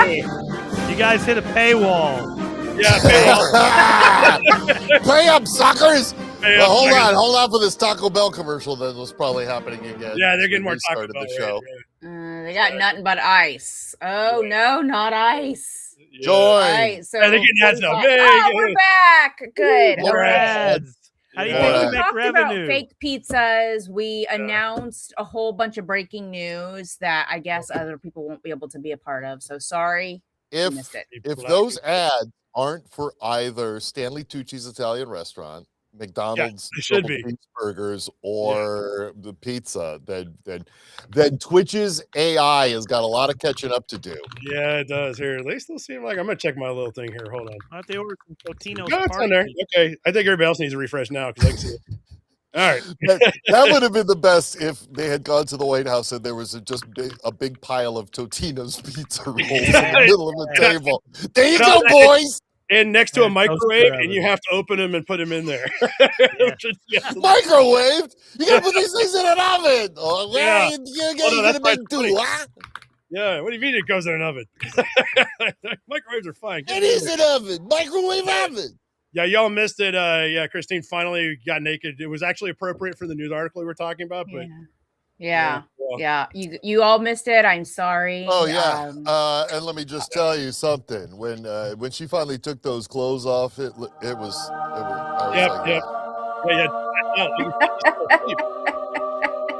You guys hit a paywall. Yeah, paywall. Pay up, suckers! Pay Well, up, hold on for this Taco Bell commercial that was probably happening again. Yeah, they're getting more Taco Taco Bell. the show. Right. They got nothing but ice. Oh no, not ice. Yeah. Join. All right, so they're getting ads now. oh, we're back. Good. More ads. How do you think We you make talked revenue? about fake pizzas. We announced a whole bunch of breaking news that I guess other people won't be able to be a part of. So sorry, you missed it. If those ads aren't for either Stanley Tucci's Italian restaurant, McDonald's should be burgers, or the pizza, then Twitch's AI has got a lot of catching up to do. Yeah, it does. Here, they still seem like I'm gonna check my little thing here. Hold on. Why don't they order some Totino's? No, it's on there. Okay, I think everybody else needs a refresh now because I can see it. All right, that would have been the best if they had gone to the White House and there was a big pile of Totino's pizza rolls in the middle of the table. There you go, boys. And next to a microwave, and you have to open them and put them in there. Microwaved? You gotta put these things in an oven. Oh, Yeah. You're gonna make do, huh? Yeah, what do you mean it goes in an oven? Microwaves are fine. It is an oven, microwave oven. Yeah, y'all missed it. Yeah, Christine finally got naked. It was actually appropriate for the news article we were talking about, but Yeah. You all missed it. I'm sorry. Oh yeah, and let me just tell you something. When she finally took those clothes off, it was. I was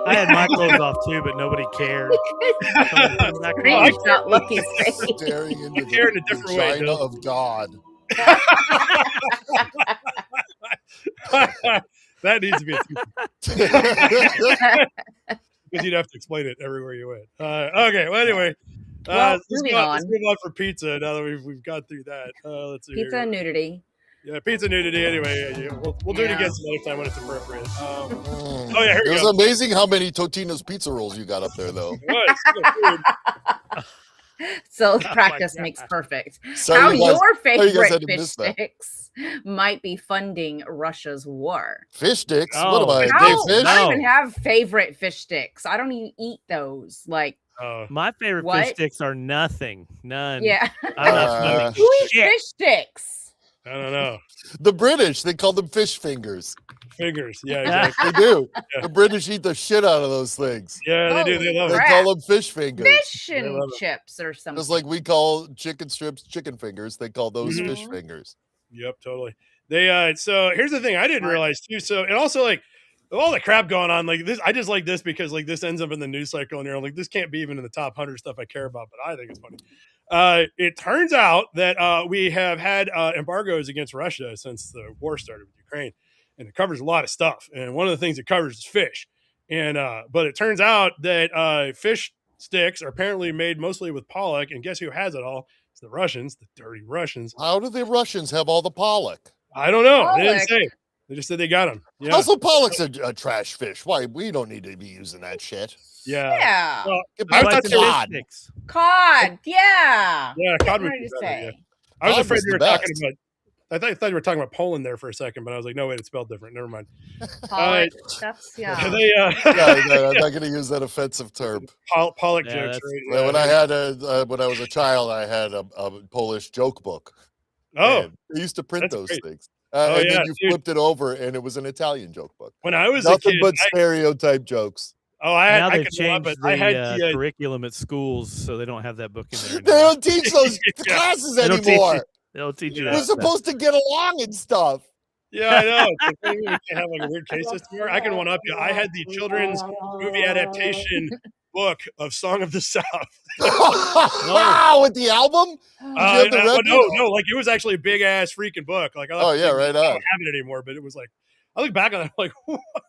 I had my clothes off too, but nobody cared. It's not looking staring into the vagina of God. That needs to be because you'd have to explain it everywhere you went. Okay, well anyway, let's move on for pizza now that we've got through that. Let's see pizza and nudity. Yeah, pizza nudity. Anyway, we'll do it again some other time when it's appropriate. Oh yeah, here we It go. was amazing how many Totino's pizza rolls you got up there, though. So practice makes perfect. Sorry, How you guys- your sorry you guys favorite had to fish miss that. sticks might be funding Russia's war. Fish sticks? What am I, Dave Fish? I don't even have favorite fish sticks. I don't even eat those. Like my favorite What? fish sticks are nothing. None. Yeah. I'm not funding Who eats shit. fish sticks? I don't know. The British, they call them fish fingers. Fingers, yeah, exactly. They do. The British eat the shit out of those things. Yeah, they do. They love They it. call them fish fingers. Fish and chips or something. Just like we call chicken strips chicken fingers, they call those fish fingers. Yep, totally. They so here's the thing I didn't realize too. So and also like all the crap going on like this, I just like this because like this ends up in the news cycle and you're like this can't be even in the top 100 stuff I care about, but I think it's funny. It turns out that we have had embargoes against Russia since the war started with Ukraine, and it covers a lot of stuff. And one of the things it covers is fish. And but it turns out that fish sticks are apparently made mostly with pollock, and guess who has it all? It's the Russians, the dirty Russians. How do the Russians have all the pollock? I don't know. Pollock. They didn't say. They just said they got them. Yeah. Also, pollock's a trash fish. Why? We don't need to be using that shit. Yeah. Well, Get I back thought to they were- cod. Cod. Yeah. Yeah, cod would Ready be to better, say. yeah. I was Cod afraid was you were the talking best. about. I thought you were talking about Poland there for a second, but I was like, no, wait, it's spelled different. Never mind. Pollock. That's They, Yeah, I'm not going to use that offensive term. Pollock Yeah, jokes, that's- right? When I had when I was a child, I had a Polish joke book. Oh, And they used to print that's those great. things. Oh, And yeah, then you dude. flipped it over, and it was an Italian joke book. when I was a Nothing kid, but stereotype jokes. Now I they've could love changed it. I had the curriculum at schools, so they don't have that book in there They anymore. don't teach those classes They don't teach anymore. you- They don't teach you We're that stuff. supposed to get along and stuff. Yeah, I know. It's like, we can't have like a weird case system here. I can one up you. I had the children's movie adaptation book of Song of the South. Wow, with the album? Did you have the record? No, like it was actually a big ass freaking book. Like, Oh, yeah, right I on. don't have it anymore, but it was like, I look back on it, I'm like,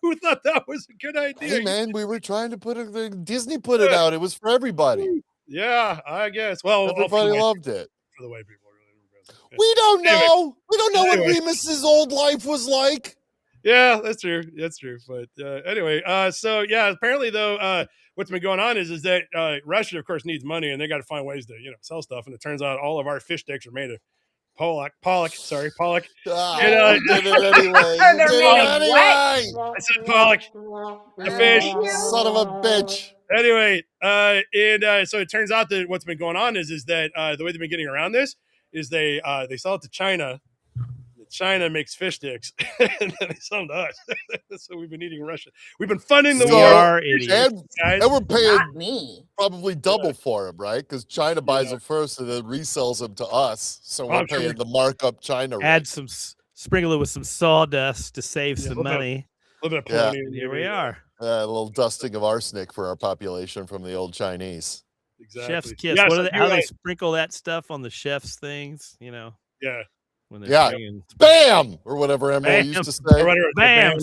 who thought that was a good idea? Hey, man, we were trying to put it, Disney put it out. It was for everybody. Yeah, I guess. Well, Everybody loved it. for the white people. Really. We don't Anyway. know. We don't know what Anyway. Remus's old life was like. Yeah, that's true. That's true. But anyway, so yeah, apparently though, what's been going on is that Russia, of course, needs money, and they got to find ways to sell stuff. And it turns out all of our fish sticks are made of Pollock. Sorry, Pollock. Ah, And, you did it anyway. You They're did it made what? anyway. I said Pollock, the fish. Son of a bitch. Anyway, so it turns out that what's been going on is that the way they've been getting around this is they sell it to China. China makes fish sticks, and then they sell them to us. So we've been eating Russian. We've been funding the We war, are idiots. guys. And we're paying Not me. probably double for them, right? Because China buys Yeah. them first and then resells them to us. So we're I'm sure paying the markup China rate. Add some, sprinkle it with some sawdust to save Yeah, some a little bit of- money. A little bit of Yeah. polonium. And here we are. A little dusting of arsenic for our population from the old Chinese. Exactly. Chef's kiss. Yeah, What so are they, you're how they right. sprinkle that stuff on the chef's things? You know, Yeah. when they're Yeah. bringing Bam! Or whatever Emily used to Or say. whatever. bam,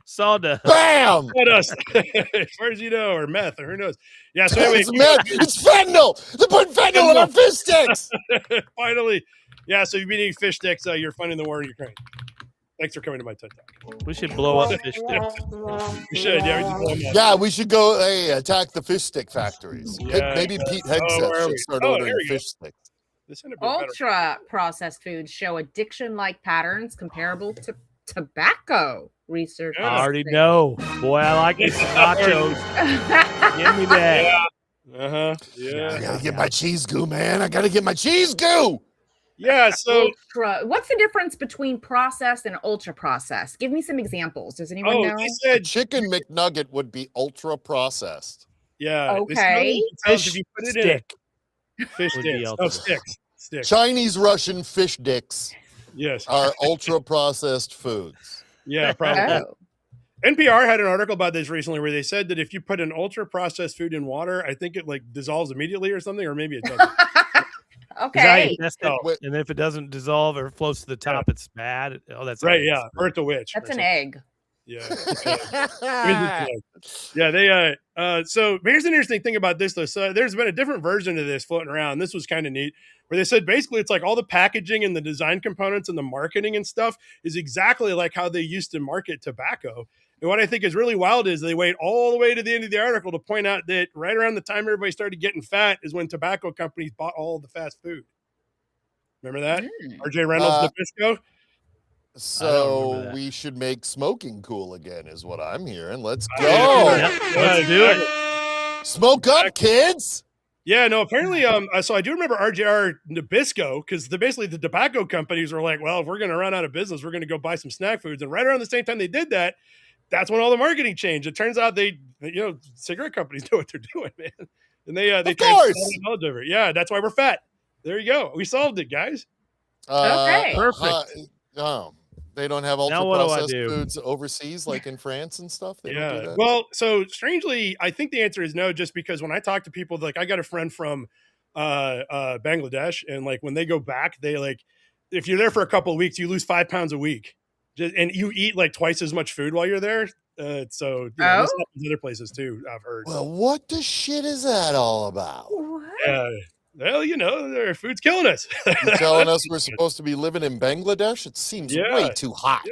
sawdust. Bam! What else? As far as you know, or meth, or who knows? Yeah. So anyway, It's meth. It's fentanyl. They're putting fentanyl in our fish sticks. finally, yeah. So you've been eating fish sticks. You're funding the war in Ukraine. Thanks for coming to my TED Talk. We should blow up fish sticks. We should. Yeah. We should blow 'em up. Yeah, we should go attack the fish stick factories. Yeah. Maybe Pete Oh, Hegseth where are we? should start Oh, ordering here we go. fish sticks. This ended up being better. Ultra processed foods show addiction-like patterns comparable to tobacco. Research. I already know. Boy, I like me some nachos. Give me that. Uh-huh. I Yeah. gotta get my cheese goo, man. I gotta get my cheese goo. Yeah. So Ultra. What's the difference between processed and ultra processed? Give me some examples. Does anyone know? they A said chicken McNugget would be ultra processed. yeah. This Okay. really tells Fish if you put it stick. in fish would be sticks. ultra. Oh, sticks. Sticks. Chinese Russian fish dicks Yes. are ultra processed foods. Yeah. Probably. Oh. NPR had an article about this recently where they said that if you put an ultra processed food in water, I think it like dissolves immediately or something, or maybe it doesn't. Okay. Test it, Wait. and if it doesn't dissolve or floats to the top, it's bad. Oh, that's Right? eggs. Yeah. Or it's a witch. That's or an something. egg. Yeah. Yeah, they so here's an interesting thing about this though. So there's been a different version of this floating around. This was kind of neat, where they said basically it's like all the packaging and the design components and the marketing and stuff is exactly like how they used to market tobacco. And what I think is really wild is they wait all the way to the end of the article to point out that right around the time everybody started getting fat is when tobacco companies bought all the fast food. Remember that? Mm. RJ Reynolds Nabisco? So that. we should make smoking cool again, is what I'm hearing. Let's go. Yep, let's do it. Smoke up, kids. Yeah, no, apparently, so I do remember RJR Nabisco, because basically the tobacco companies were like, well, if we're going to run out of business, we're going to go buy some snack foods. And right around the same time they did that, that's when all the marketing changed. It turns out cigarette companies know what they're doing, man. And they Of transfer course. all the knowledge over it. Yeah, that's why we're fat. There you go. We solved it, guys. Okay. Perfect. They don't have Now ultra what do I processed do? foods overseas, like in France and stuff. They don't do Yeah. that? Well, so strangely, I think the answer is no, just because when I talk to people, like I got a friend from Bangladesh, and like when they go back, they like, if you're there for a couple of weeks, you lose 5 pounds a week. And you eat like twice as much food while you're there. So this happens other places too, I've heard. Well, what the shit is that all about? What? Well, their food's killing us. You're telling us we're supposed to be living in Bangladesh? It seems Yeah. way too hot.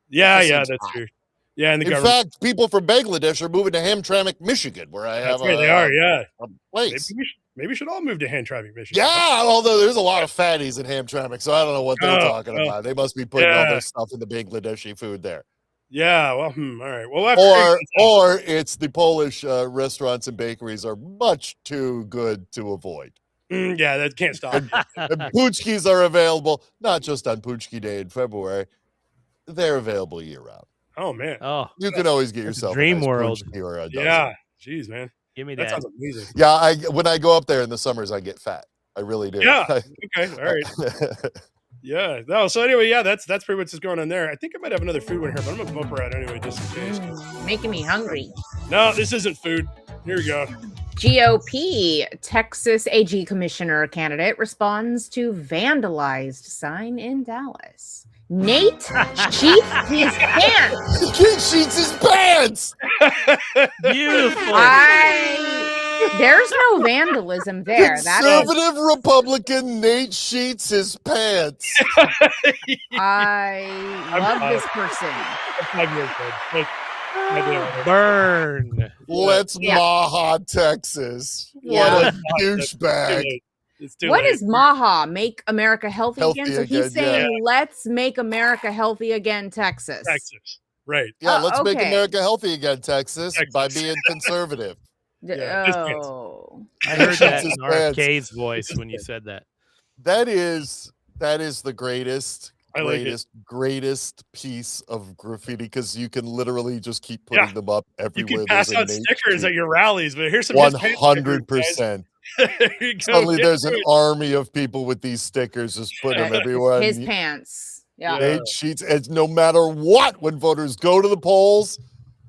Yeah, This seems that's hot. true. Yeah, and the In government. fact, people from Bangladesh are moving to Hamtramck, Michigan, where I have That's right, they are. Yeah, a place. maybe we should all move to Hamtramck, Michigan. Yeah, although there's a lot of fatties in Hamtramck, so I don't know what they're talking oh. about. They must be putting all Yeah. their stuff in the Bangladeshi food there. Yeah. Well, all right. Well, we'll have to figure this out. Or it's the Polish restaurants and bakeries are much too good to avoid. Yeah, that can't stop. And Puchkis are available, not just on Puchki Day in February. They're available year-round. Oh man. Oh, You can always get That's yourself dream a nice world. Puchki or a dozen. Yeah. Jeez, man. give me That that. sounds amazing. Yeah, when I go up there in the summers, I get fat. I really do. Yeah. Okay. All right. Yeah. No. So anyway, yeah, that's pretty much what's going on there. I think I might have another food one here, but I'm gonna bump her out anyway, just in case. Making me hungry. No, this isn't food. Here we go. GOP Texas AG commissioner candidate responds to vandalized sign in Dallas. Nate sheets his pants. The kid sheets his pants. Beautiful. There's no vandalism there. That is, Conservative Republican Nate sheets his pants. I love this person. That's 5 years old. Burn. Let's Yeah. Maha, Texas. Yeah. What a douchebag. It's too What late. is Maha? Make America healthy, Healthy again? So again, he's saying, yeah. let's make America healthy again, Texas. Texas, right? Yeah, Oh, let's make okay. America healthy again, Texas, by Texas. being conservative. Yeah, just kids. Oh. I heard that Jesus, in man. RFK's voice when you said that. That is the greatest, I like it. greatest piece of graffiti because you can literally just keep putting them up You everywhere. can pass there's a out Nate stickers Street. at your rallies, but here's some 100%. Suddenly Get there's to an it. army of people with these stickers, just put them everywhere. His And pants. Yeah. Nate Sheets, and no matter what, when voters go to the polls,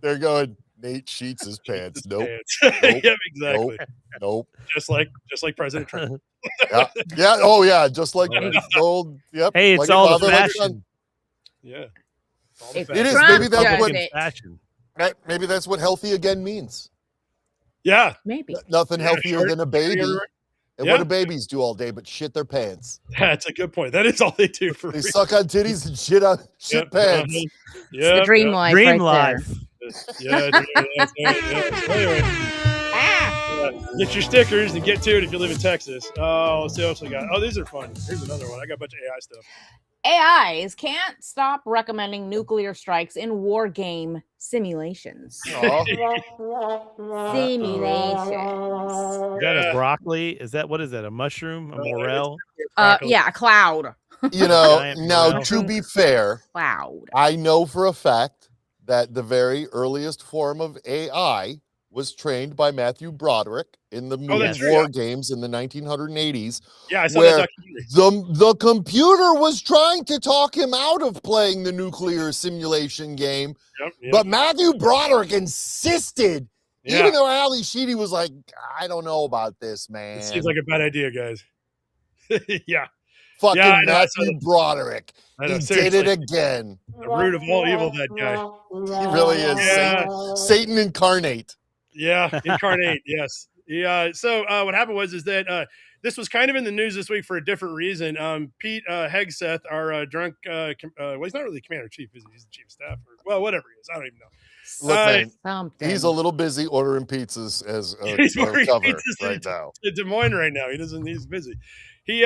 they're going, Nate Sheets' pants. Nope. Pants. Nope. Yep, exactly. Nope. Just like President Trump. Yeah. Yeah. Oh, yeah. Just like old. Yep. Hey, it's like all the father, like son. fashion. Yeah. All If the It is. Trump Maybe that's does what. it, Fashion. Maybe that's what healthy again means. Yeah. maybe. Nothing Yeah, healthier short, than a baby. shorter. And Yeah. what do babies do all day but shit their pants? That's a good point. That is all they do for They real. suck on titties and shit on shit pants. Uh-huh. It's the dream life Dream right life. Yeah. That's right, yeah. So anyway, get your stickers and get to it if you live in Texas. Oh, let's see what else we got. Oh, these are fun. Here's another one. I got a bunch of AI stuff. there. AIs can't stop recommending nuclear strikes in war game simulations. Aw. Simulations. Is that a broccoli? Is that what is that? A mushroom? A morel? Yeah, a cloud. You know, Giant now morel. to be fair, Cloud. I know for a fact that the very earliest form of AI was trained by Matthew Broderick in the movie that's true, War yeah. Games in the 1980s, Yeah, I saw where that documentary. the computer was trying to talk him out of playing the nuclear simulation game, Yep. but Matthew Broderick insisted, Yeah. even though Ali Sheedy was like, I don't know about this, man. It seems like a bad idea, guys. Yeah. Fucking Yeah, I know, I saw Matthew Broderick. I know, He seriously. did it again. The root of all evil, that guy. He really is. Yeah. Satan incarnate. Yeah, incarnate. Yes. Yeah. So what happened was that this was kind of in the news this week for a different reason. Pete Hegseth, our drunk, well, he's not really commander in chief, is he? He's the chief of staff, or well, whatever he is. I don't even know. Look, man, Something. he's a little busy ordering pizzas as He's a ordering cover pizzas right now. in Des Moines right now. He's busy. He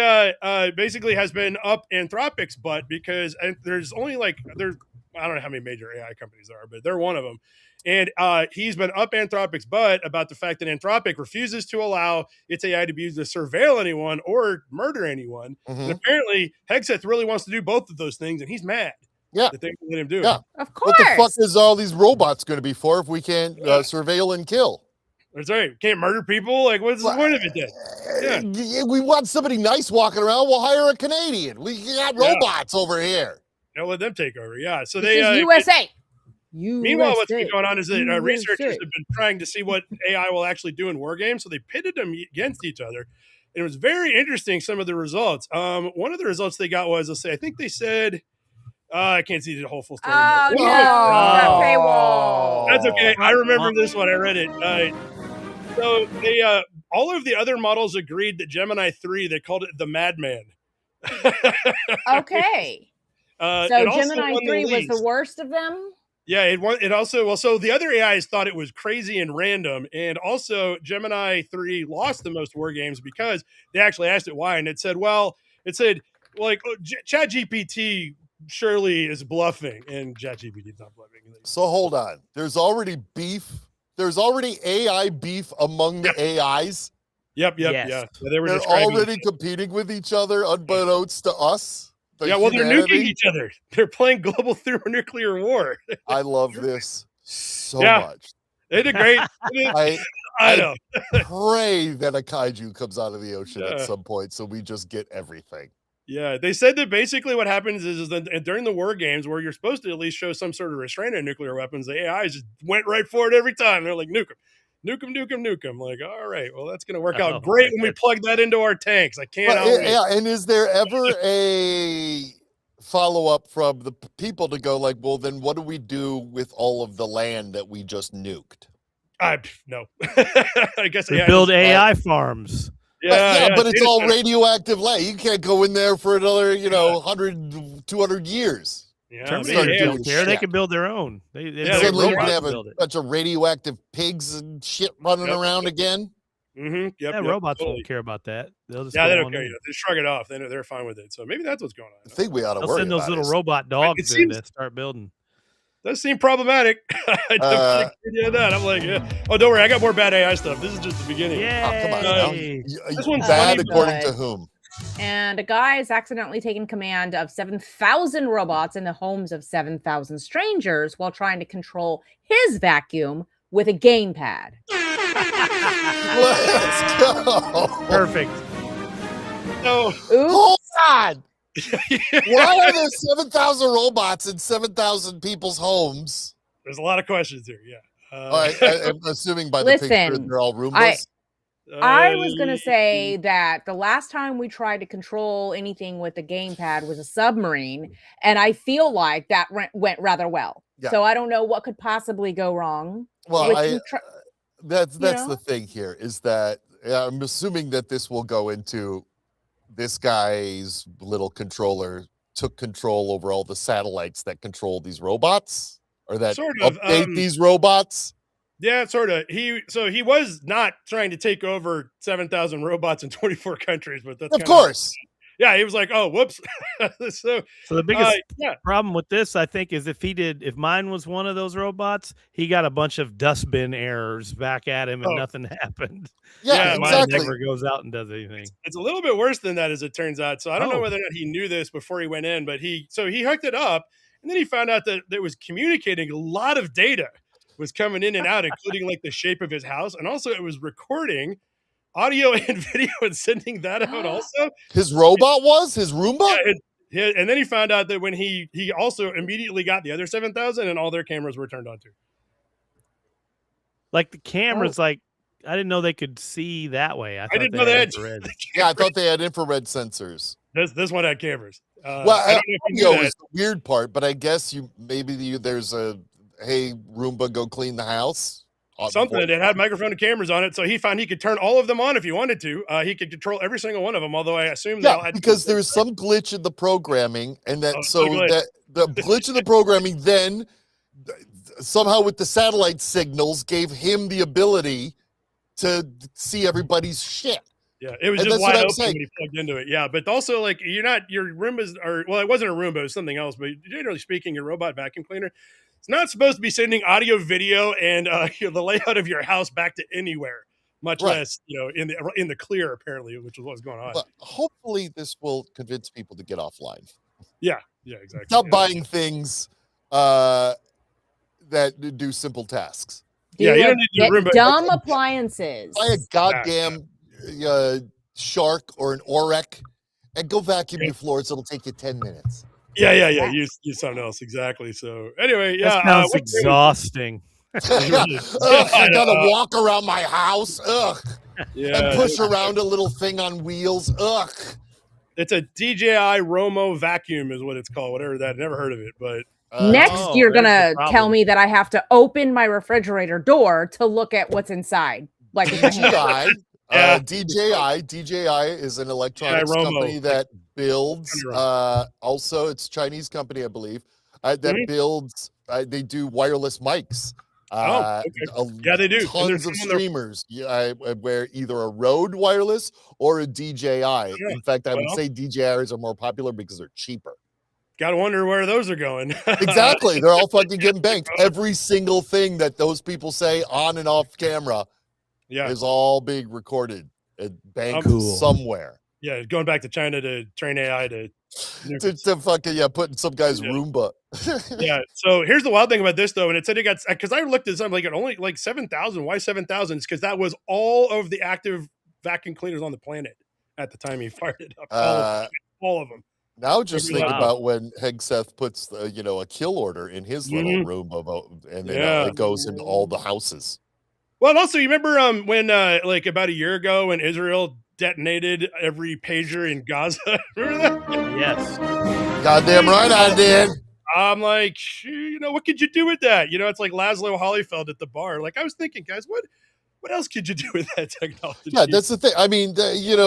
basically has been up Anthropic's butt because there's only I don't know how many major AI companies there are, but they're one of them. And he's been up Anthropic's butt about the fact that Anthropic refuses to allow its AI to be used to surveil anyone or murder anyone. Mhm. And apparently, Hegseth really wants to do both of those things, and he's mad. Yeah. That they won't let him do it. Yeah. Of course. What the fuck is all these robots going to be for if we can't surveil and kill? That's right. Can't murder people. Like, what's the point of it then? Yeah. We want somebody nice walking around. We'll hire a Canadian. We got robots over here. Don't let them take over. Yeah. So This they is USA. Meanwhile, what's been going on is that USA. researchers have been trying to see what AI will actually do in war games. So they pitted them against each other. And it was very interesting, some of the results. One of the results they got was, I think they said, I can't see the whole full story. Oh, but- no. That paywall. That's okay. I remember this one. I read it. So they, all of the other models agreed that Gemini 3, they called it the Madman. Okay. It So also Gemini won 3 was the least. worst of them? Yeah, it also, well, so the other AIs thought it was crazy and random. And also Gemini 3 lost the most war games because they actually asked it why. And it said, ChatGPT surely is bluffing. And ChatGPT is not bluffing. So hold on. There's already beef. There's already AI beef among the AIs. Yep. Yes. Yeah. So they were They're describing already competing with each other unbeknownst to us. Yeah, well, they're nuking humanity. each other. They're playing global thermonuclear war. I love this so Yeah. much. They did great. I know. Pray that a kaiju comes out of the ocean at Yeah. some point so we just get everything. Yeah, they said that basically what happens is that during the war games where you're supposed to at least show some sort of restraint on nuclear weapons, the AIs just went right for it every time. They're like, nuke them. Like, all right, well, that's going to work out great when we plug that into our tanks. I can't. Well, yeah, and is there ever a follow-up from the people to go like, well, then what do we do with all of the land that we just nuked? No. I guess We build AI farms. Yeah, but it's all radioactive land. You can't go in there for another, 100, 200 years. Yeah, Terminators don't care. They shit. can build their own. They Suddenly you can robots have a build it. bunch of radioactive pigs and shit running around again. Yep. Yeah, robots won't care about that. They'll just Yeah, go they don't on care. in. They shrug it off. They're fine with it. So maybe that's what's going on. The thing we ought to They'll worry send those about little is robot dogs in seems- to start building. Does seem problematic. I definitely agree with that. I'm like, yeah. Oh, don't worry. I got more bad AI stuff. This is just the beginning. Yeah. Oh, come on now. This one's Bad funny, according to but- whom? And a guy has accidentally taken command of 7,000 robots in the homes of 7,000 strangers while trying to control his vacuum with a gamepad. Let's go. Perfect. So, Oops. Hold on. Why are there 7,000 robots in 7,000 people's homes? there's a lot of questions here. Yeah. All right, I'm assuming by the picture Listen, they're all Roombas. I was going to say that the last time we tried to control anything with the gamepad was a submarine, and I feel like that went rather well. Yeah. So I don't know what could possibly go wrong. Well, with that's know? the thing here is that I'm assuming that this will go into this guy's little controller took control over all the satellites that control these robots or that Sort of, update these robots. Yeah, sort of. He was not trying to take over 7,000 robots in 24 countries, but that's Of course. Yeah, he was like, "Oh, whoops." So the biggest yeah. problem with this, I think, is if mine was one of those robots, he got a bunch of dustbin errors back at him and nothing happened. Yeah, Yeah, Mine exactly. never goes out and does anything. It's a little bit worse than that, as it turns out. So I don't know Oh. whether or not he knew this before he went in, but he hooked it up, and then he found out that it was communicating a lot of data was coming in and out, including like the shape of his house, and also it was recording audio and video and sending that out also. His robot was his Roomba? Yeah, and then he found out that when he also immediately got the other 7,000 and all their cameras were turned on too. Like the cameras, like I didn't know they could see that way. I didn't know they had infrared. Yeah, I thought they had infrared sensors. This one had cameras. Well, I don't know if you knew audio that. is the weird part, but I guess there's a hey Roomba, go clean the house. Something that had microphone and cameras on it, so he found he could turn all of them on if he wanted to. He could control every single one of them. Although I assume they all had because there's some glitch in the programming, and that glitch. that the glitch in the programming then somehow with the satellite signals gave him the ability to see everybody's shit. Yeah, it was And just that's what wide I'm open saying. when he plugged into it. Yeah, but also like your Roombas are it wasn't a Roomba, it was something else. But generally speaking, your robot vacuum cleaner, it's not supposed to be sending audio, video, and the layout of your house back to anywhere, much less in the clear. Apparently, which is what was going on. But hopefully, this will convince people to get offline. Yeah, exactly. Stop buying things that do simple tasks. Yeah, you don't need get Roomba. dumb appliances. Buy a goddamn Shark or an Orek and go vacuum your floors. It'll take you 10 minutes. Yeah. Use something else exactly. So anyway, That sounds exhausting. I gotta walk around my house. Ugh. Yeah, and push around a little thing on wheels. Ugh. It's a DJI Romo vacuum, is what it's called. Whatever that. Never heard of it, but Next, you're gonna tell me that I have to open my refrigerator door to look at what's inside. Like with my hand. DJI is an electronics company that builds. Also, it's a Chinese company, I believe, that builds. They do wireless mics. Yeah, they do. Tons of streamers. Where either a Rode wireless or a DJI. Yeah. In fact, I would say DJIs are more popular because they're cheaper. Gotta wonder where those are going. Exactly. They're all fucking getting banked. Every single thing that those people say on and off camera is all being recorded and banked somewhere. Yeah, going back to China to train AI to fucking putting some guy's Roomba. Yeah. So here's the wild thing about this though, and it said it got because I looked at something like it only like 7,000. Why 7,000? It's because that was all of the active vacuum cleaners on the planet at the time he fired it up. All of them. Now just think about when Hegseth puts a kill order in his little Roomba, and then it goes into all the houses. Well, and also you remember when like about a year ago when Israel detonated every pager in Gaza? Remember that? Yes. Goddamn right I did. I'm like, what could you do with that? It's like Laszlo Holyfeld at the bar. Like I was thinking, guys, what else could you do with that technology? Yeah, that's the thing. I mean,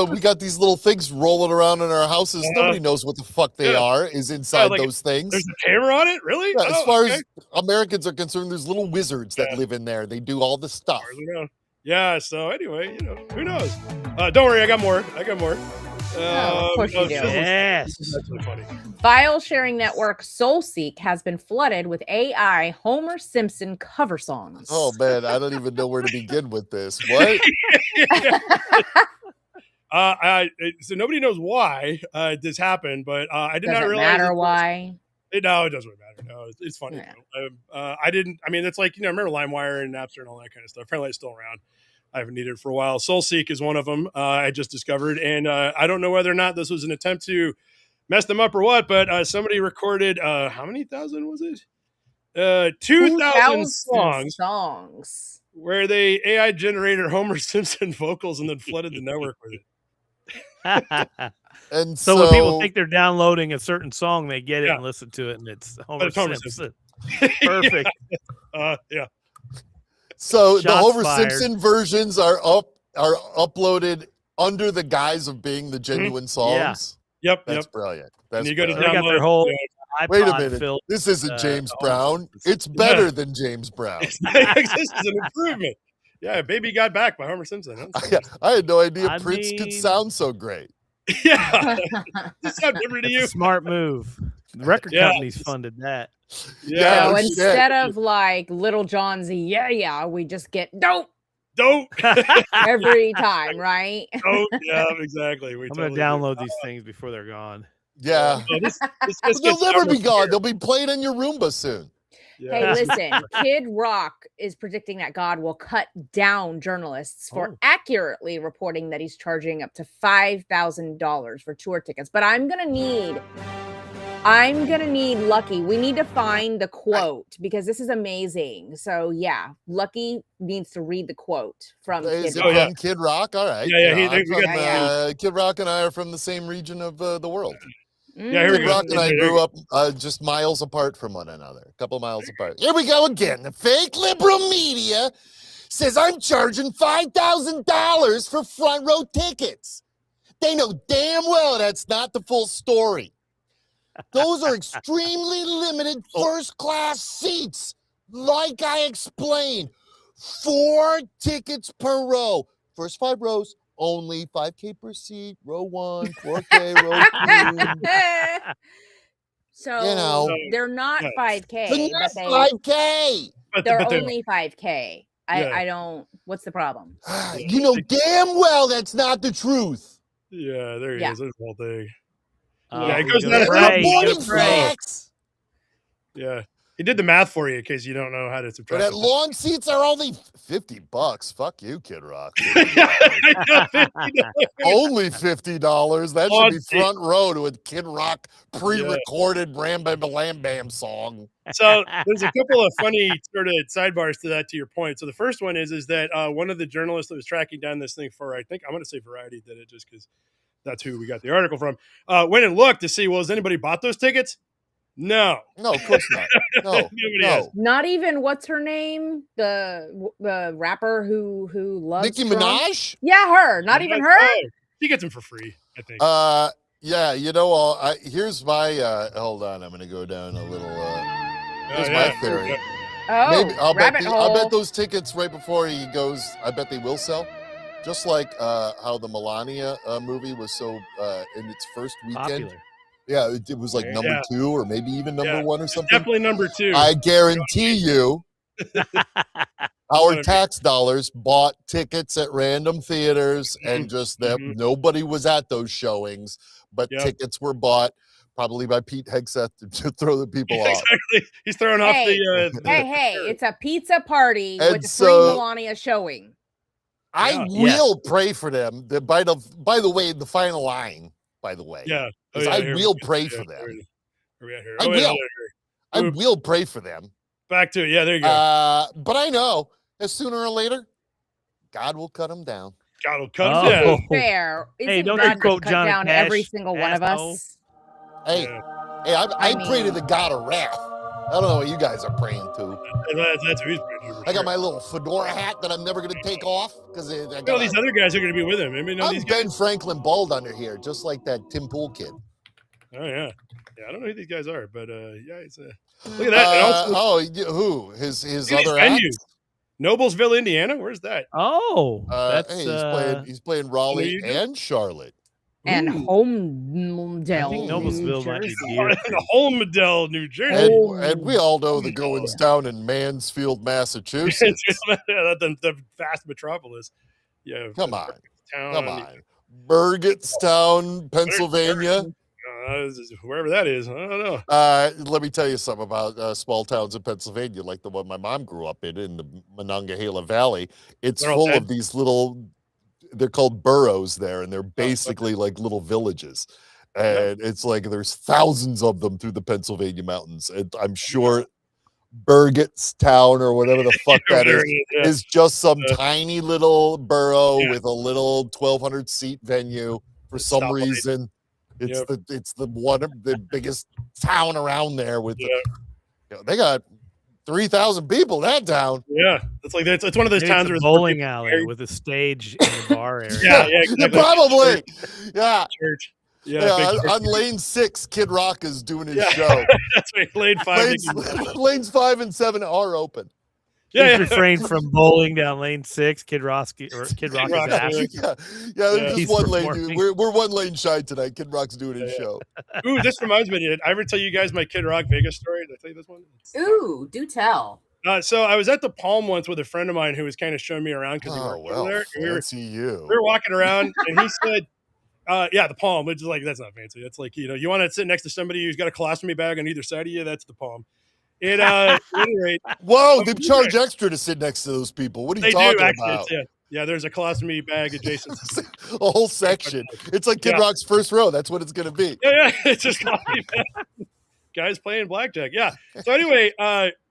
we got these little things rolling around in our houses. Nobody knows what the fuck they are. Is inside those things. There's a camera on it, really? Yeah, as far as Americans are concerned, there's little wizards that live in there. They do all the stuff. Yeah. So anyway, who knows? Don't worry, I got more. Of course you do. Yes. That's really funny. File sharing network SoulSeek has been flooded with AI Homer Simpson cover songs. Oh man, I don't even know where to begin with this. What? So nobody knows why this happened, but I did not Doesn't realize matter why. No, it doesn't really matter. No, it's funny. Yeah. Though. I didn't. I mean, it's like remember LimeWire and Napster and all that kind of stuff. Apparently, it's still around. I haven't needed it for a while. SoulSeek is one of them. I just discovered, and I don't know whether or not this was an attempt to mess them up or what. But somebody recorded how many thousand was it? 2,000 songs where they AI generated Homer Simpson vocals and then flooded the network with it. And so when people think they're downloading a certain song, they get it and listen to it, and it's Homer Simpson. Perfect. Yeah. So Shots the Homer fired. Simpson versions are uploaded under the guise of being the genuine songs. Yep. That's brilliant. And you go to They got their download. whole Wait a iPod minute. filled This isn't James Homer Brown. Simpson. It's better than James Brown. This is an improvement. Yeah, Baby Got Back by Homer Simpson. I had no idea I Prince could mean- sound so great. Yeah. Does this sound different to It's you? a smart move. The record companies funded that. Yeah, So no instead of like Little John Z, yeah, we just get dope Dope. every time, right? Dope. Yeah, exactly. I'm gonna download these things before they're gone. Yeah. This But they'll gets never be dumber. gone. They'll be playing on your Roomba soon. Yeah. Hey, listen, Kid Rock is predicting that God will cut down journalists for Oh. accurately reporting that he's charging up to $5,000 for tour tickets. But I'm gonna need Lucky. We need to find the quote because this is amazing. So yeah, Lucky needs to read the quote from Is Kid it Rock. yeah. from Kid Rock? All right. Yeah, I'm we from, got- Kid Rock and I are from the same region of the world. Yeah, here we Kid go. Rock and I grew up just miles apart from one another, a couple miles apart. Here we go again. The fake liberal media says I'm charging $5,000 for front row tickets. They know damn well that's not the full story. Those are extremely limited first class seats. Like I explained, 4 tickets per row. First 5 rows, only $5K per seat. Row 1, $4K, row 2. So they're not 5K, But but not 5K. they're But only 5K. Yeah. I don't. What's the problem? You know damn well that's not the truth. Yeah, there he Yeah. is. There's the whole thing. Yeah, it goes you down gotta to pray, you Reporting gotta pray. facts. Yeah. He did the math for you in case you don't know how to But subtract. that lawn seats are only $50. Fuck you, Kid Rock. Only $50. That should Lawn be seat. front row to a Kid Rock pre-recorded Ram Bam Lam Bam song. So there's a couple of funny sort of sidebars to that, to your point. So the first one is that one of the journalists that was tracking down this thing for, I think I'm going to say Variety did it just because that's who we got the article from, went and looked to see, well, has anybody bought those tickets? No. No, of course not. No, Nobody has. no. Not even what's her name? The rapper who loves Nicki Trump? Minaj? Yeah, her. Not even her. Oh, he gets them for free, I think. Yeah, you know, here's my, hold on, I'm going to go down a little, here's my theory. Oh, Maybe I'll rabbit hole. bet those tickets right before he goes, I bet they will sell. Just like how the Melania movie was so in its first weekend. Popular. Yeah, it was like number 2 or maybe even number 1 or something. Definitely number 2. I guarantee you our tax dollars bought tickets at random theaters and just that nobody was at those showings, but tickets were bought probably by Pete Hegseth to throw the people off. Exactly. He's throwing off the Hey, it's a pizza party And with a free so- Melania showing. I will pray for them. By the way, the final line, by the way. Yeah. Because I will pray for them. Where we at here? I Oh, wait, will. I Oop. will pray for them. Back to it. Yeah, there you go. But I know that sooner or later, God will cut them down. God will cut Oh. him down. Fair. Hey, Isn't don't God you quote cut Johnny down Cash, every single one of asshole. us? Hey, I pray to the God of wrath. I don't know what you guys are praying to. That's who he's praying to. I got my little fedora hat that I'm never going to take off because all these other guys are going to be with him. I mean, I'm these guys. Ben Franklin bald under here, just like that Tim Pool kid. Oh yeah, I don't know who these guys are, but yeah, it's look at that. And also, Who? His these other venues. acts? Noblesville, Indiana. Where's that? Oh, that's hey, he's playing Raleigh you go. and Charlotte. And Ooh. Homedale, I think New Noblesville might be Jersey. Deer In Creek. Holmdel, New Jersey. And we all know the goings down in Mansfield, Massachusetts. the vast metropolis. Yeah. Come on. Town. Come on. Burgettstown, Pennsylvania. Wherever that is. I don't know. Let me tell you something about small towns in Pennsylvania, like the one my mom grew up in the Monongahela Valley. It's They're all full dead? of these little, they're called boroughs there, and they're basically like little villages. And it's like there's thousands of them through the Pennsylvania mountains. And I'm sure Burgettstown or whatever the fuck that is just some tiny little borough with a little 1,200 seat venue for some reason. It's the biggest town around there with they got 3,000 people in that town. Yeah, it's like it's one of those towns a where bowling alley with a stage in the bar area. Yeah, exactly. Probably. Yeah. Church. Yeah, on lane 6, Kid Rock is doing his show. That's right. Lanes 5 and 7 are open. He's refrained from bowling down lane 6. Kid Rock is after. There's just one lane. Dude. We're one lane shy tonight. Kid Rock's doing his show. Ooh, this reminds me. Did I ever tell you guys my Kid Rock Vegas story? Did I tell you this one? Ooh, do tell. So I was at the Palm once with a friend of mine who was kind of showing me around because he worked over there. And we were walking around, and he said, the Palm, which is like, that's not fancy. It's like, you want to sit next to somebody who's got a colostomy bag on either side of you. That's the Palm. At any rate, whoa, they charge extra to sit next to those people. What are you talking about? Yeah, there's a colostomy bag adjacent. A whole section. It's like Kid Rock's first row. That's what it's going to be. Yeah, it's just guys playing blackjack. Yeah. So anyway,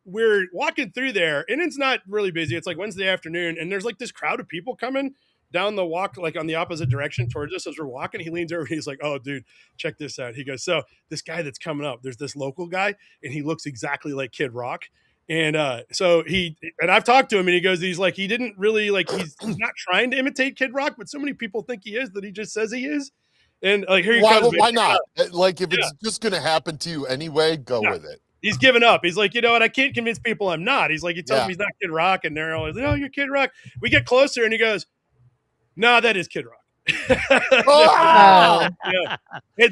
we're walking through there, and it's not really busy. It's like Wednesday afternoon, and there's like this crowd of people coming down the walk, like on the opposite direction towards us as we're walking. He leans over, he's like, "Oh, dude, check this out." He goes, "So this guy that's coming up, there's this local guy, and he looks exactly like Kid Rock." And so I've talked to him, and he goes, he didn't really he's not trying to imitate Kid Rock, but so many people think he is that he just says he is. And like, here he comes. Why not? Like, if it's just going to happen to you anyway, go with it. He's given up. He's like, you know what? I can't convince people I'm not. He's like, he tells me he's not Kid Rock, and they're always like, "No, you're Kid Rock." We get closer, and he goes, "No, that is Kid Rock." And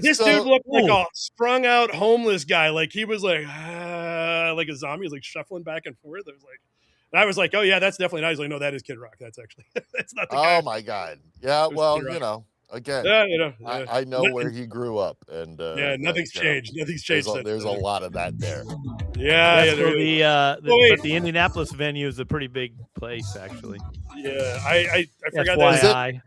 this dude looked like a strung out homeless guy. Like he was like a zombie. He was like shuffling back and forth. I was like, "Oh yeah, that's definitely not." He's like, "No, that is Kid Rock. That's actually that's not the guy." Oh my God. Yeah. Well, again, I know where he grew up, and nothing's changed. Nothing's changed. There's a lot of that there. But the Indianapolis venue is a pretty big place, actually. Yeah, I forgot that.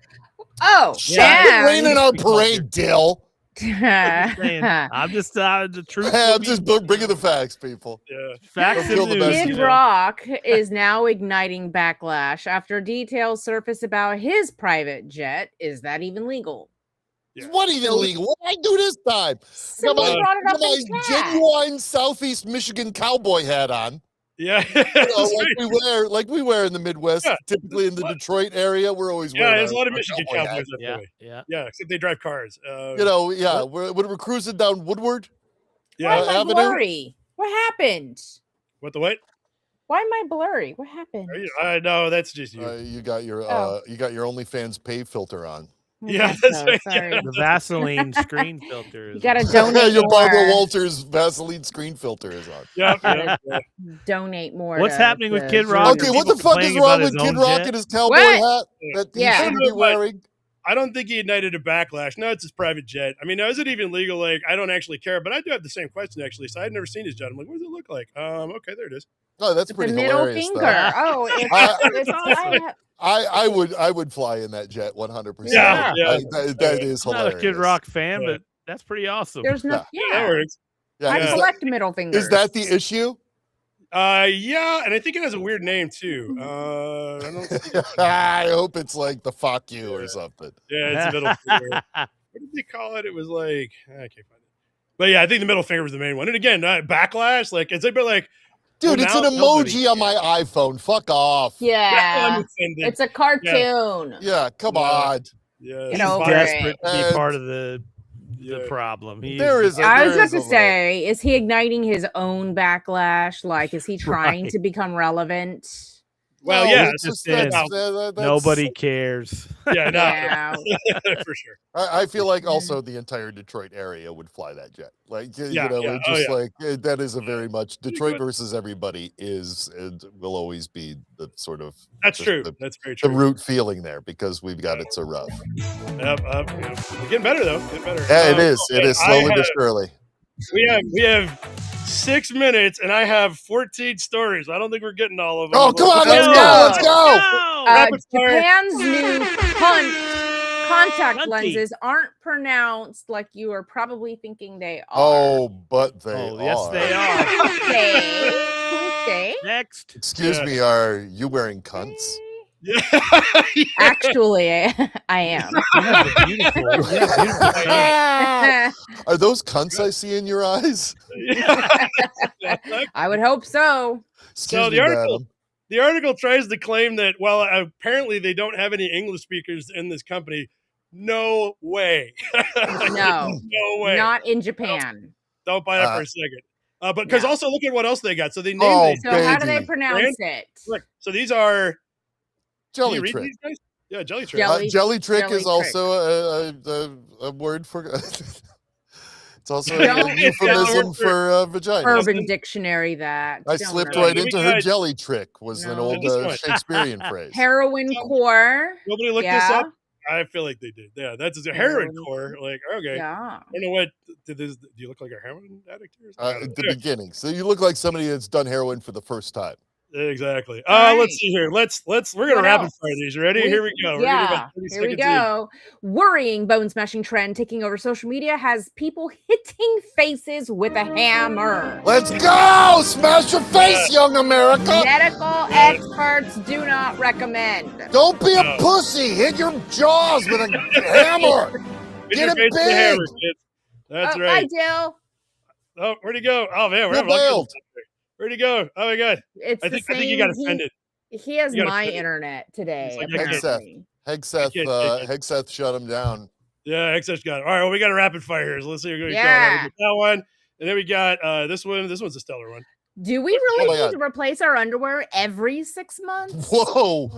Oh, yeah. Raining on parade, Dill. I'm just the truth. I'm just bringing the facts, people. Yeah, facts. Kid Rock is now igniting backlash after details surface about his private jet. Is that even legal? Yeah. What even legal? What did I do this time? Someone brought it up in chat. Genuine Southeast Michigan cowboy hat on. Yeah, like we wear in the Midwest, typically in the Detroit area. We're always wearing. There's a lot of Michigan cowboys up there. Yeah, except they drive cars. When we're cruising down Woodward. Yeah, why am I blurry? What happened? What the what? Why am I blurry? What happened? No, that's just you. You got your OnlyFans pay filter on. Yeah, that's right. Sorry. The Vaseline screen filter. You gotta donate. Your Barbara Walters Vaseline screen filter is on. Yeah. Donate more. What's happening with Kid Rock? Okay, what the fuck is wrong with Kid Rock and his cowboy hat that he shouldn't be wearing? I don't think he ignited a backlash. No, it's his private jet. I mean, is it even legal? Like, I don't actually care, but I do have the same question actually. So I've never seen his jet. I'm like, what does it look like? Okay, there it is. Oh, that's pretty hilarious. Middle finger. Oh, it's awesome. I would fly in that jet 100%. Yeah. That is hilarious. I'm not a Kid Rock fan, but that's pretty awesome. There's no. That works. I collect middle fingers. Is that the issue? Yeah, and I think it has a weird name too. I hope it's like the "fuck you" or something. Yeah, it's a middle finger. What did they call it? It was like I can't find it. But yeah, I think the middle finger was the main one. And again, backlash. Like it's a bit like. Dude, it's an emoji on my iPhone. Fuck off. Yeah. It's a cartoon. Yeah, come on. Yeah. He's desperate to be part of the problem. I was about to say, is he igniting his own backlash? Like, is he trying to become relevant? Well, No, yeah, it's just just in. that's Nobody cares. yeah, no, Yeah. for sure. I feel like also the entire Detroit area would fly that jet. Like, Yeah, yeah. it's Oh, just yeah. like that is a very much Detroit good. versus everybody is and will always be the sort of That's just true. the, That's very the true. root feeling there because we've got it so rough. Yep. We're getting better though. Getting better. Yeah, it is. It is slowly but have- surely. We have 6 minutes, and I have 14 stories. I don't think we're getting all of them. Oh, come on, Let's let's go. Let's go. No! Rapid fire. Japan's new contact Cunty. lenses aren't pronounced like you are probably thinking they are. Oh, but they are. Yes, they are. Okay. Next. Excuse me, are you wearing cunts? Yeah. Actually, I am. You have the beautiful. Are those cunts I see in your eyes? I would hope so. Excuse So me, the article, madam. the article tries to claim that, well, apparently they don't have any English speakers in this company. No way. No, No way. not in Japan. Don't buy that for a second. But because also look at what else they got. So they named Oh, these. So how do they baby. pronounce it? Look, so these are. Can Jelly you read trick. these guys? Yeah, jelly trick. Jelly- Jelly trick jelly is trick. also a word for. It's also Don't- a euphemism for vagina. Urban Dictionary that. I Don't slipped worry. right into her guys- jelly trick was an No. old This one. Shakespearean phrase. Heroin core. Nobody looked this up. I feel like they did. Yeah, that's a heroin core. Like, okay. Yeah. I don't know what. Do you look like a heroin addict or something? At the beginning. So you look like somebody that's done heroin for the first time. Exactly. All right. Let's see here. We're gonna What rapid else? fire these. You ready? Here we go. We're getting about 30 Here we seconds in. go. Worrying bone smashing trend taking over social media has people hitting faces with a hammer. Let's go! Smash your face, young America! Medical experts do not recommend. Don't be a No. pussy! Hit your jaws with a hammer! Hit Get your it face with a big! hammer, kids. That's Oh, right. Hi, Jill. Oh, where'd he go? Oh man, we're You're having luck. bailed. Where'd he go? Oh my god. It's I the think same. you got offended. He has You got my offended. internet today. It's like, Apparently. Hegseth, can't take it. Hegseth shut him down. Yeah, excess got it. All right, well, we got a rapid fire here. So let's see who goes. Yeah. We got that one, and then we got this one. This one's a stellar one. Do we really my need God. to replace our underwear every 6 months? Whoa!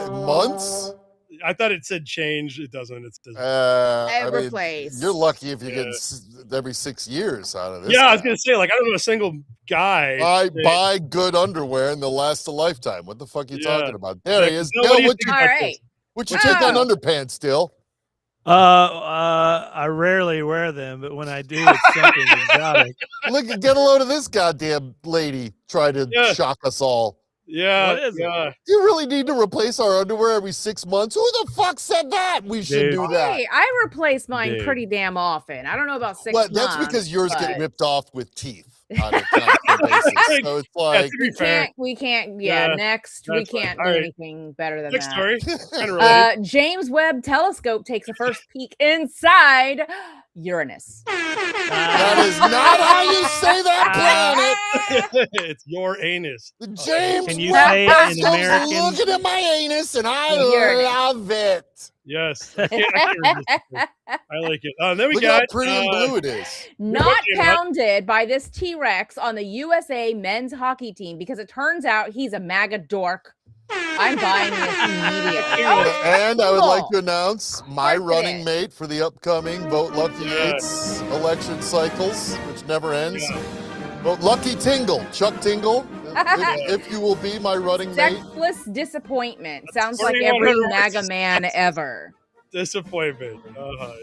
Months? I thought it said change. It doesn't. It says. I mean, Replace. you're lucky if you get Yeah. every 6 years out of this. Yeah, I was guy. gonna say, like, I don't know a single guy. Buy good underwear and they'll last a lifetime. What the fuck are you Yeah. talking about? There he is. No, what do Gil, you what think you, All about right. this? what you take on Oh. underpants still? I rarely wear them, but when I do, it's something exotic. Look, get a load of this goddamn lady try to Yeah. shock us all. Yeah, What is it? yeah. Do you really need to replace our underwear every 6 months? Who the fuck said that? We should Dude. do that. Hey, I replace mine Dude. pretty damn often. I don't know about 6 Well, months. that's because yours get but ripped off with teeth on a constant basis. So it's Yeah, like, to be fair. we can't. Yeah, Yeah, next we that's fine. can't All do right. anything better than Next that. story. Kinda related. James Webb Telescope takes a first peek inside Uranus. that is not how you say that planet. It's your anus. The James Can you Webb say it in Telescope's American? looking at my anus and I Uranus. love it. Yes. I can't resist it. I like it. Then we Look got how pretty and blue it is. Not what? pounded by this T-Rex on the USA men's hockey team because it turns out he's a MAGA dork. I'm buying this immediately. Oh, And I would like cool. to announce my course it running is. mate for the upcoming Vote Lucky Yeah. 8's election cycles, which never ends. Yeah. Vote Lucky Tingle, Chuck Tingle, if you will be my running mate. Sexless disappointment. That's Sounds like every 4,100 MAGA words. man ever. disappointment.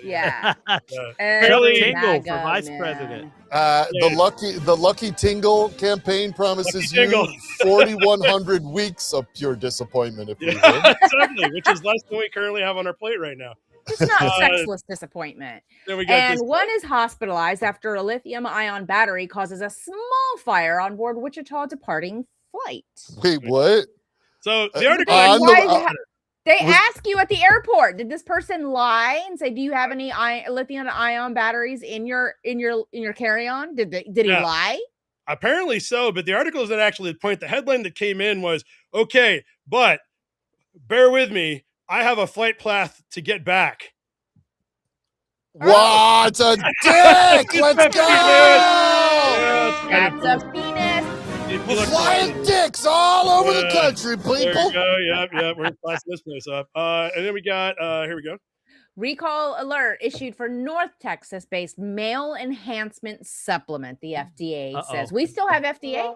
Yeah. Kelly Every Tingle for MAGA vice man. president. The Lucky Tingle campaign promises Lucky Tingle. you 4,100 weeks of pure disappointment if we win. Exactly, which is less than we currently have on our plate right now. It's not sexless disappointment. Then we got And this. one is hospitalized after a lithium-ion battery causes a small fire on board Wichita departing flight. Wait, what? So the article. on the- Why- They was- ask you at the airport, did this person lie and say, do you have any lithium-ion batteries in your carry-on? Did he Yeah. lie? Apparently so, but the article doesn't actually point. The headline that came in was, okay, but bear with me. I have a flight path to get back. What a dick! Let's go! Yeah, it's kind of That's a penis. It You look Flying right. dicks all over the Yeah. country, There you people. go. Yep. We're classing this place up. And then we got here we go. Recall alert issued for North Texas-based male enhancement supplement. The FDA says we still have FDA.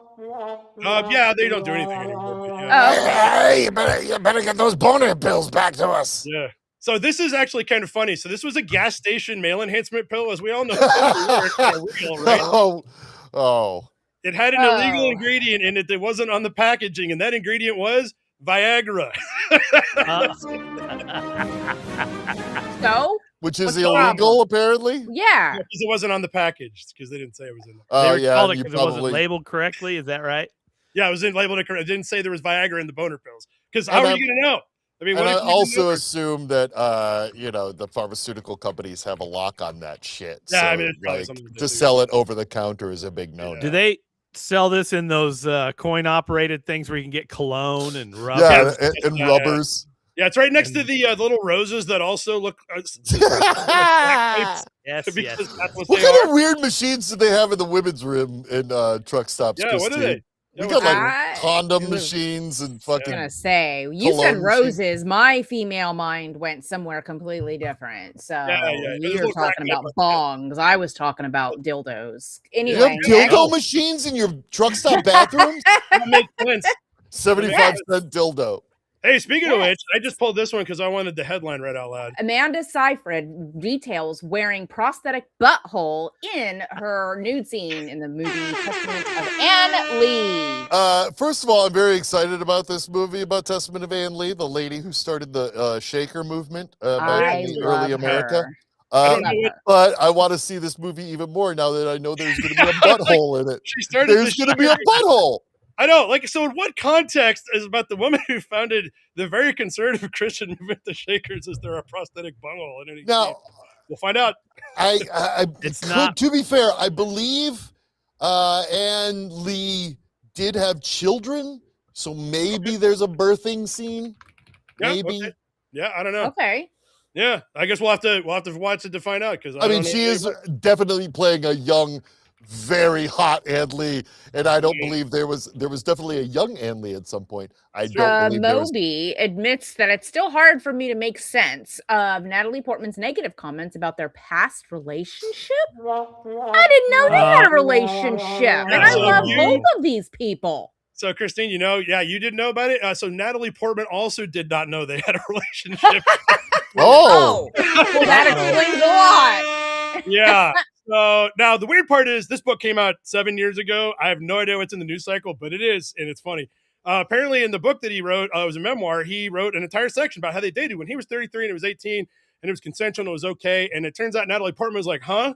Yeah, they don't do anything anymore. But yeah. Oh, okay. Hey, you better get those boner pills back to us. Yeah. So this is actually kind of funny. So this was a gas station male enhancement pill, as we all know. They're kind of real, right? Oh. It had an illegal ingredient in it that wasn't on the packaging, and that ingredient was Viagra. So, Which is what's the illegal, problem? apparently. Yeah. Because it wasn't on the package, because they didn't say it was in there. Oh, They yeah. called it You because it wasn't probably. labeled correctly. Is that right? Yeah, it was labeled correct. It didn't say there was Viagra in the boner pills. Because how are you going to know? I mean, And what I if you didn't also know? assume that the pharmaceutical companies have a lock on that shit. Yeah, So, I mean, it's probably like, something that to they do. sell it over the counter is a big no-no. Do they sell this in those coin-operated things where you can get cologne and rubber? Yeah, and Yeah. rubbers. Yeah, it's right next to the little roses that also look. Yes, Because yes. that's what What they kind are. of weird machines do they have in the women's room in truck stops, Yeah, what are Christine? they? We Yeah, got what like are condom machines and I was fucking. gonna say you cologne said machine. roses. My female mind went somewhere completely different. So Yeah. There's you're little crack talking pipe about up there. bongs. I was talking about dildos. You have Anyway, dildo Oh. machines in your truck stop bathrooms? That makes sense. 75-cent dildo. Hey, speaking of Yes. which, I just pulled this one because I wanted the headline read out loud. Amanda Seyfried details wearing prosthetic butthole in her nude scene in the movie Testament of Anne Lee. First of all, I'm very excited about this movie about Testament of Anne Lee, the lady who started the Shaker movement back I in the love early America. her. I don't Love know. her. But I want to see this movie even more now that I know there's going to be a butthole in it. She started There's going to be a butthole. I know. Like, so in what context is about the woman who founded the very conservative Christian movement, the Shakers, is there a prosthetic bunghole in any Now, scene? We'll find out. It's not- To be fair, I believe Anne Lee did have children, so maybe there's a birthing scene. Yeah, Maybe. okay. Yeah, I don't know. Okay. Yeah, I guess we'll have to watch it to find out. Because I mean, she is definitely playing a young, very hot Anne Lee, and I don't believe there was definitely a young Anne Lee at some point. I don't believe there was. Moby admits that it's still hard for me to make sense of Natalie Portman's negative comments about their past relationship. I didn't know they had a relationship, and I so love you- both of these people. So, Christine, you didn't know about it. So Natalie Portman also did not know they had a relationship. Oh, Well, that explains a lot. Yeah. So now the weird part is this book came out 7 years ago. I have no idea what's in the news cycle, but it is, and it's funny. Apparently, in the book that he wrote, it was a memoir. He wrote an entire section about how they dated when he was 33 and it was 18, and it was consensual and it was okay. And it turns out Natalie Portman was like, "Huh."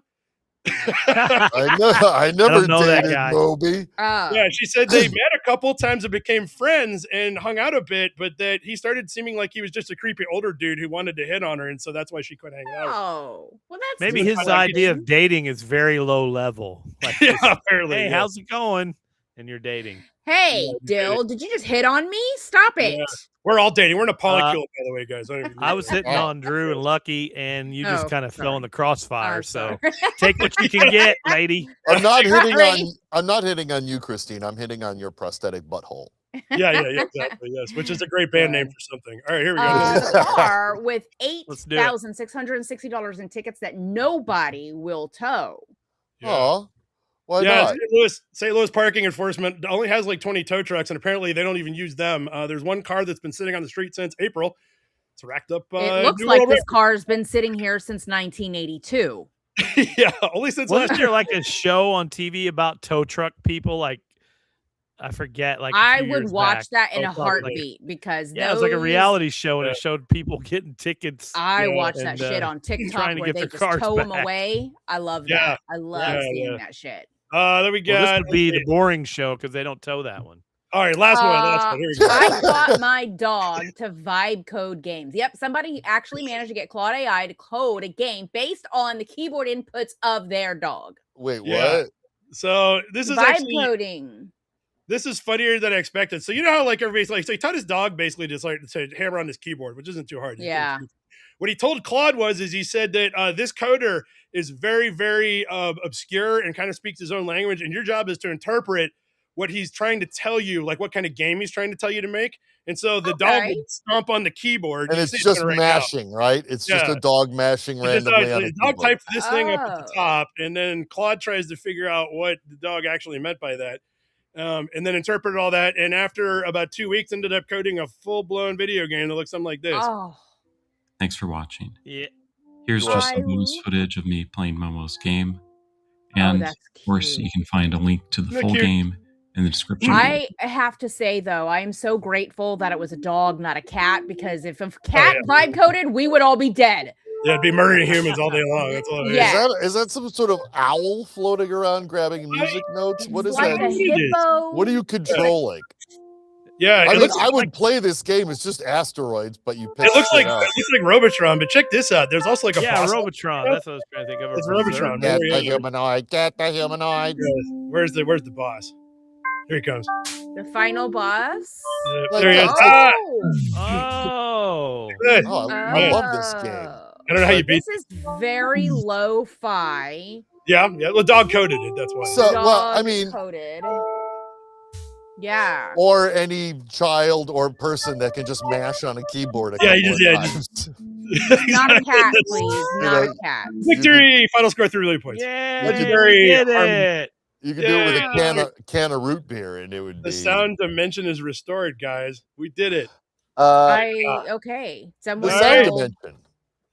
I never know that dated guy. Moby. Yeah, she said they met a couple times and became friends and hung out a bit, but that he started seeming like he was just a creepy older dude who wanted to hit on her, and so that's why she quit hanging out. Oh, well, that's Maybe his I like idea of dating is very low level. Like, Yeah, just, apparently. hey, yeah. how's it going? And you're dating. Hey, Yeah, Dill, did you just hit on me? Stop it. Yeah. We're all dating. We're in a polycule, by the way, guys. I was hitting on Drew and Lucky, and you just Oh, kind of fell sorry. in the crossfire. I'm So sorry. take what you can get, lady. I'm not hitting Sorry. on. I'm not hitting on you, Christine. I'm hitting on your prosthetic butthole. yeah, exactly. Yes, which is a great band name for something. All right, here we go. The car with Let's do it. $8,660 in tickets that nobody will tow. Yeah. Aw, why Yeah, not? St. Louis parking enforcement only has like 20 tow trucks, and apparently they don't even use them. There's one car that's been sitting on the street since April. It's racked up. It looks new like world this car's been sitting here since 1982. record. Yeah, only since Wasn't last there year. like a show on TV about tow truck people? Like, I forget. Like, a I few would years watch back. that in Oh, a fuck, heartbeat because Yeah, it was like a those- reality show, and Yeah. it showed people getting tickets. I Yeah, watch that and, shit on trying TikTok to where get they their just cars tow them back. away. I love Yeah. that. I love seeing that shit. There we Well, this go. would be the boring show because they don't tow that one. All right, last one. Here we go. I taught my dog to vibe code games. Yep, somebody actually managed to get Claude AI to code a game based on the keyboard inputs of their dog. Wait, Yeah. what? So this is Vibe actually coding. this is funnier than I expected. So you know how like everybody's like, so he taught his dog basically just like to hammer on his keyboard, which isn't too hard. Yeah. What he told Claude is he said that this coder is very, very obscure and kind of speaks his own language, and your job is to interpret what he's trying to tell you, like what kind of game he's trying to tell you to make. And so the dog would stomp on the keyboard. And You it's see just right mashing, right? It's just Yeah. a dog mashing now. Just, randomly on a the dog keyboard. types this thing up at the Oh. top, and then Claude tries to figure out what the dog actually meant by that. And then interpreted all that. And after about 2 weeks, ended up coding a full-blown video game that looks something like this. Oh, Thanks for watching. Yeah. Here's You're just some welcome. bonus footage of me playing Momo's game. And that's of course, cute. you can find a link to the Isn't that full cute? game in the description. I have to say though, I am so grateful that it was a dog, not a cat, because if a cat vibe coded, we would all be dead. Yeah, it'd be murdering humans all day long. That's all it is. Yeah. Is that some sort of owl floating around grabbing music notes? What is Like that? a hippo. What are you controlling? Yeah, I it mean, looks I like, would play this game. It's just asteroids, but you pick it looks like up. Robotron, but check this out. There's also like a boss. Robotron. That's what I was trying to think of. It's Berserk. Robotron. Get There the he is. humanoid. Get the humanoid. Where's the boss? Here he comes. The final boss. Like There he is. that. Oh. Good. Oh, I love this game. I don't know how you beat. This is very lo-fi. Yeah. Well, dog coded it. That's why. So, well, I dog mean, coded. Yeah. or any child or person that can just mash on a keyboard. Yeah, times. Not a cat, That's- please. Not a cat. Victory! Final score 3 relay points. Yeah. Legendary We did arm- it. You could do it with Yeah. a can of root beer, and it would be The sound dimension is restored, guys. We did it. Okay. the Someone sound tell- dimension.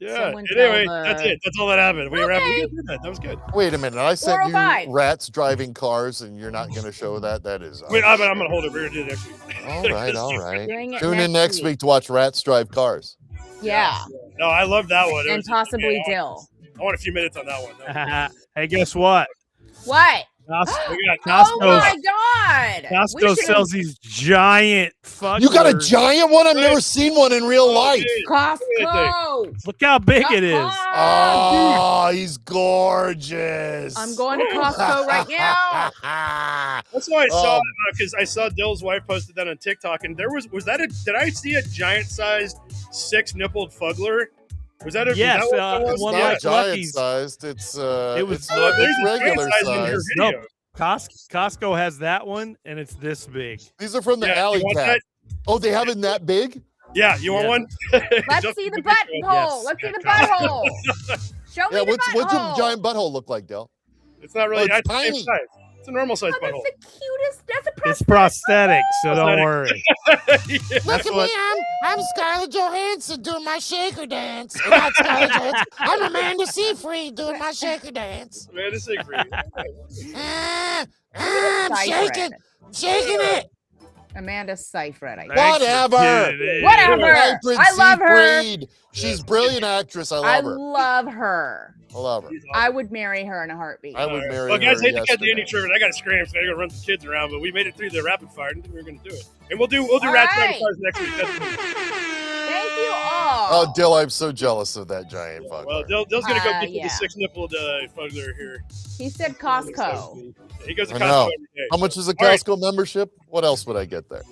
Yeah. Someone Anyway, tell the- that's it. That's all that happened. We wrapped. Okay. We did that. That was good. Wait a minute! I sent 405. you rats driving cars, and you're not going to show that. That is. Wait, I'm gonna hold it. We're gonna do it next week. All right, all right. Doing it Tune in next week to watch rats drive cars. Yeah. No, I love that one. It And was- possibly yeah, Dill. I want a few minutes on that one. Hey, guess what? What? Costco, We got Oh my god! We Costco should- sells these giant fucking. You got a giant one? I've never seen one in real life. Costco. Look how big it is. Oh, he's gorgeous. I'm going to Costco right now. That's why I saw Oh. because I saw Dill's wife posted that on TikTok, and there was that a? Did I see a giant-sized 6-nippled fuggler? Was that a? Yes, was that what that It's was? one not like giant Lucky's. sized. It's It was- it's, Well, there's it's a giant regular size in her size. No. video. Costco has that one, and it's this big. These are from the Yeah, you alley want cat. that? Oh, they have it that big? Yeah, you want Yeah. one? Let's Just see the a picture of it. butthole. Yes. Let's see the butthole. Show me Yeah, the what's butthole. your giant butthole look like, Del? It's not really. Oh, it's it's the same tiny. size. It's a normal size Oh, butthole. that's the cutest. That's a It's prosthetic, so don't worry. Yeah. That's what. I'm Scarlett Johansson doing my shaker dance. I'm not Scarlett Johansson. I'm Amanda Seyfried doing my shaker dance. Man, it's sick for you. I'm Seyfried. shaking it. Amanda Seyfried. I think. Thanks for Whatever. tuning in. Whatever. Piper I love her. Seyfried. She's a brilliant actress. I I love her. love her. I love her. I would marry her in a heartbeat. I would marry Well, guys, her hate to cut the yesterday. ending short. I got to scram, so I got to run the kids around. But we made it through the rapid fire. I didn't think we were going to do it. And we'll do All rapid right. fires next week. Thank you all. Oh, Dill, I'm so jealous of that giant fucker. Well, Dill's going to go get yeah. the 6-nippled fuggler here. He said Costco. He goes to I Costco know. every day. How much is a All right. Costco membership? What else would I get there?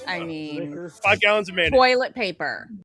I mean, 5 gallons of mayonnaise. toilet paper.